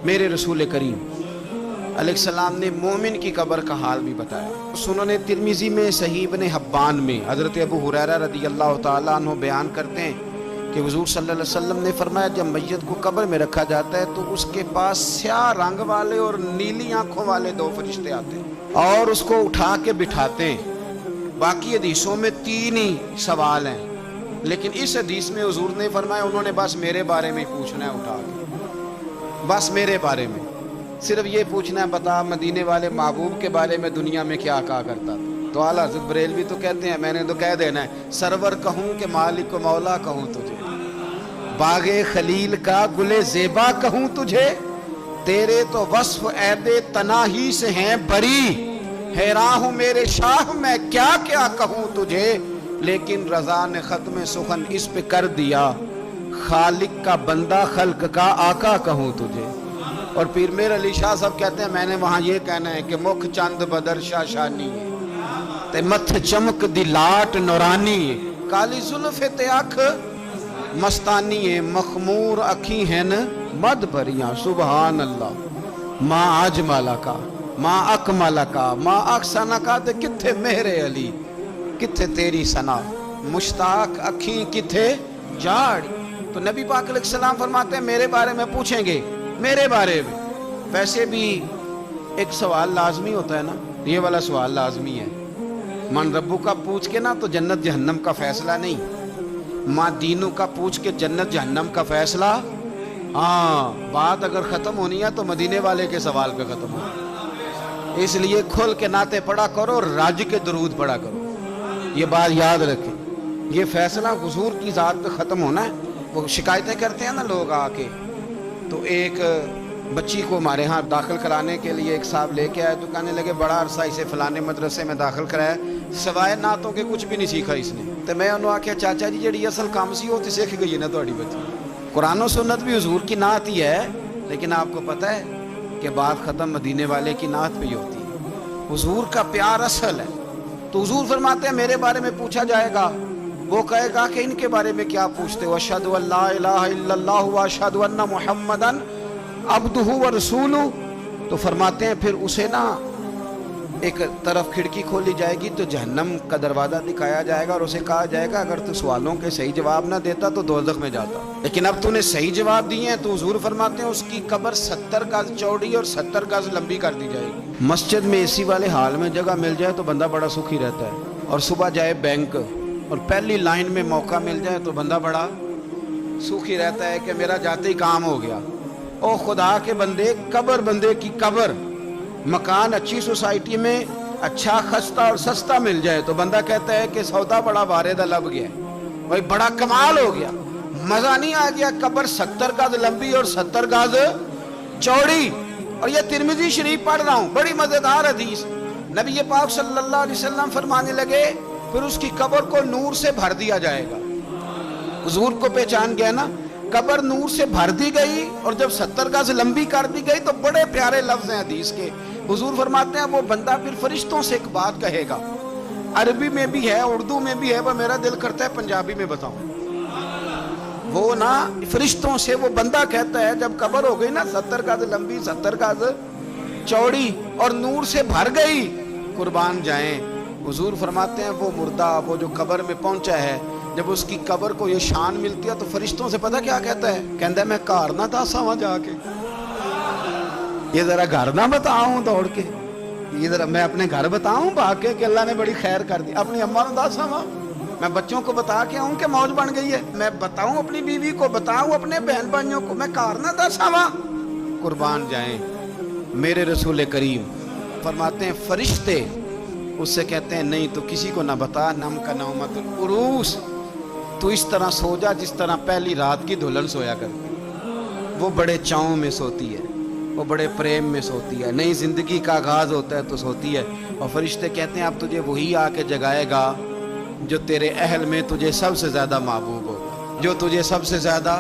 میرے رسول کریم علیہ السلام نے مومن کی قبر کا حال بھی بتایا۔ سنن ترمذی میں صحیح ابن حبان میں حضرت ابو ہریرہ رضی اللہ تعالیٰ عنہ بیان کرتے ہیں کہ حضور صلی اللہ علیہ وسلم نے فرمایا جب میت کو قبر میں رکھا جاتا ہے تو اس کے پاس سیاہ رنگ والے اور نیلی آنکھوں والے دو فرشتے آتے ہیں اور اس کو اٹھا کے بٹھاتے ہیں۔ باقی حدیثوں میں 3 ہی سوال ہیں، لیکن اس حدیث میں حضور نے فرمایا انہوں نے بس میرے بارے میں پوچھنا ہے، اٹھا کے بس میرے بارے میں صرف یہ پوچھنا ہے، بتا مدینے والے محبوب کے بارے میں دنیا میں کیا کہا کرتا تھا؟ تو اعلیٰ حضرت بریلوی تو کہتے ہیں میں نے تو کہہ دینا ہے سرور کہوں کہ مالک و مولا کہوں تجھے، باغ خلیل کا گل زیبا کہوں تجھے، تیرے تو وصف عید تناہی سے ہیں بری، حیران ہوں میرے شاہ میں کیا کیا کہوں تجھے، لیکن رضا نے ختم سخن اس پہ کر دیا، خالق کا بندہ خلق کا آقا کہوں تجھے۔ اور پیر میر علی شاہ صاحب کہتے ہیں میں نے وہاں یہ کہنا ہے کہ مکھ چند بدر شاہ شانی ہے تے متھ چمک دی لاٹ نورانی ہے، کالی زلف تے اکھ مستانی ہے، مخمور اکھی ہیں مد بھریاں، سبحان اللہ، ماں اجمالا کا ماں اکمالا کا ماں اکسانا کا تے کتھے مہر علی، کتھے تیری ثنا، مشتاق اکھی کتھے جاڑی۔ تو نبی پاک علیہ السلام فرماتے ہیں میرے بارے میں پوچھیں گے، میرے بارے میں۔ ویسے بھی ایک سوال لازمی ہوتا ہے نا، یہ والا سوال لازمی ہے، من ربو کا پوچھ کے نا تو جنت جہنم کا فیصلہ نہیں، ماں دینوں کا پوچھ کے جنت جہنم کا فیصلہ، ہاں بات اگر ختم ہونی ہے تو مدینے والے کے سوال پہ ختم ہو، اس لیے کھل کے نعتیں پڑھا کرو، راج کے درود پڑھا کرو، یہ بات یاد رکھیں، یہ فیصلہ حضور کی ذات پہ ختم ہونا ہے۔ وہ شکایتیں کرتے ہیں نا لوگ آ کے، تو ایک بچی کو ہمارے ہاں داخل کرانے کے لیے ایک صاحب لے کے آئے تو کہنے لگے بڑا عرصہ اسے فلانے مدرسے میں داخل کرایا، سوائے نعتوں کے کچھ بھی نہیں سیکھا اس نے۔ تو میں انہوں آکھیا چاچا جی جڑی اصل کام سی ہوتی سیکھ گئی ہے نا تہاڈی بچی، قرآن و سنت بھی حضور کی نعت ہی ہے، لیکن آپ کو پتہ ہے کہ بات ختم مدینے والے کی نعت پہ ہی ہوتی ہے، حضور کا پیار اصل ہے۔ تو حضور فرماتے ہیں میرے بارے میں پوچھا جائے گا، وہ کہے گا کہ ان کے بارے میں کیا پوچھتے ہو، اشہد ان لا الہ الا اللہ واشہد ان محمدن عبدہ ورسولہ، تو فرماتے ہیں پھر اسے نا ایک طرف کھڑکی کھولی جائے گی تو جہنم کا دروازہ دکھایا جائے گا اور اسے کہا جائے گا اگر تو سوالوں کے صحیح جواب نہ دیتا تو دوزخ میں جاتا، لیکن اب تو نے صحیح جواب دیے ہیں، تو حضور فرماتے ہیں اس کی قبر 70 گز چوڑی اور 70 گز لمبی کر دی جائے گی۔ مسجد میں اسی والے حال میں جگہ مل جائے تو بندہ بڑا سکھی رہتا ہے، اور صبح جائے بینک اور پہلی لائن میں موقع مل جائے تو بندہ بڑا سکھی رہتا ہے کہ میرا جاتے ہی کام ہو گیا۔ او خدا کے بندے، قبر بندے کی قبر، مکان اچھی سوسائٹی میں اچھا خستہ اور سستا مل جائے تو بندہ کہتا ہے کہ سودا بڑا واردہ لب گیا، بھائی بڑا کمال ہو گیا، مزہ نہیں آ گیا، قبر 70 گز لمبی اور 70 گز چوڑی۔ اور یہ ترمذی شریف پڑھ رہا ہوں، بڑی مزیدار حدیث، نبی پاک صلی اللہ علیہ وسلم فرمانے لگے پھر اس کی قبر کو نور سے بھر دیا جائے گا۔ حضور کو پہچان گیا نا، قبر نور سے بھر دی گئی اور جب 70 گز لمبی کر دی گئی تو بڑے پیارے لفظ ہیں حدیث کے، حضور فرماتے ہیں وہ بندہ پھر فرشتوں سے ایک بات کہے گا، عربی میں بھی ہے اردو میں بھی ہے، وہ میرا دل کرتا ہے پنجابی میں بتاؤں، وہ نا فرشتوں سے وہ بندہ کہتا ہے جب قبر ہو گئی نا 70 گز لمبی 70 گز چوڑی اور نور سے بھر گئی، قربان جائیں، حضور فرماتے ہیں وہ مردہ وہ جو قبر میں پہنچا ہے جب اس کی قبر کو یہ شان ملتی ہے تو فرشتوں سے پتہ کیا کہتا ہے، کہتا ہے میں گھر نہ دسا وہاں جا کے، یہ ذرا گھر نہ بتاؤں دوڑ کے، یہ ذرا میں اپنے گھر بتاؤں بھاگ کے کہ اللہ نے بڑی خیر کر دی، اپنی اماں نہ دسا وہاں، میں بچوں کو بتا کے آؤں کہ موج بن گئی ہے، میں بتاؤں اپنی بیوی کو، بتاؤں اپنے بہن بھائیوں کو، میں گھر نہ دسا وہاں، قربان جائیں میرے رسول کریم۔ فرماتے ہیں فرشتے اس سے کہتے ہیں نہیں تو کسی کو نہ بتا، نم کا نومت العروس، تو اس طرح سو جا جس طرح پہلی رات کی دلہن سویا کرتی، وہ بڑے چاؤں میں سوتی ہے، وہ بڑے پریم میں سوتی ہے، نئی زندگی کا آغاز ہوتا ہے تو سوتی ہے، اور فرشتے کہتے ہیں اب تجھے وہی آ کے جگائے گا جو تیرے اہل میں تجھے سب سے زیادہ محبوب ہوگا، جو تجھے سب سے زیادہ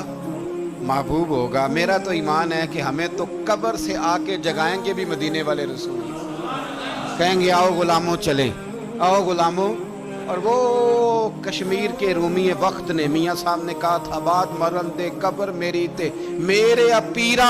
محبوب ہوگا۔ میرا تو ایمان ہے کہ ہمیں تو قبر سے آ کے جگائیں گے بھی مدینے والے رسول، کہیں گے آؤ غلاموں چلیں، آؤ غلاموں۔ اور وہ کشمیر کے رومی وقت نے میاں صاحب نے کہا تھا بات مرن دے قبر میری تے میرے پیرا،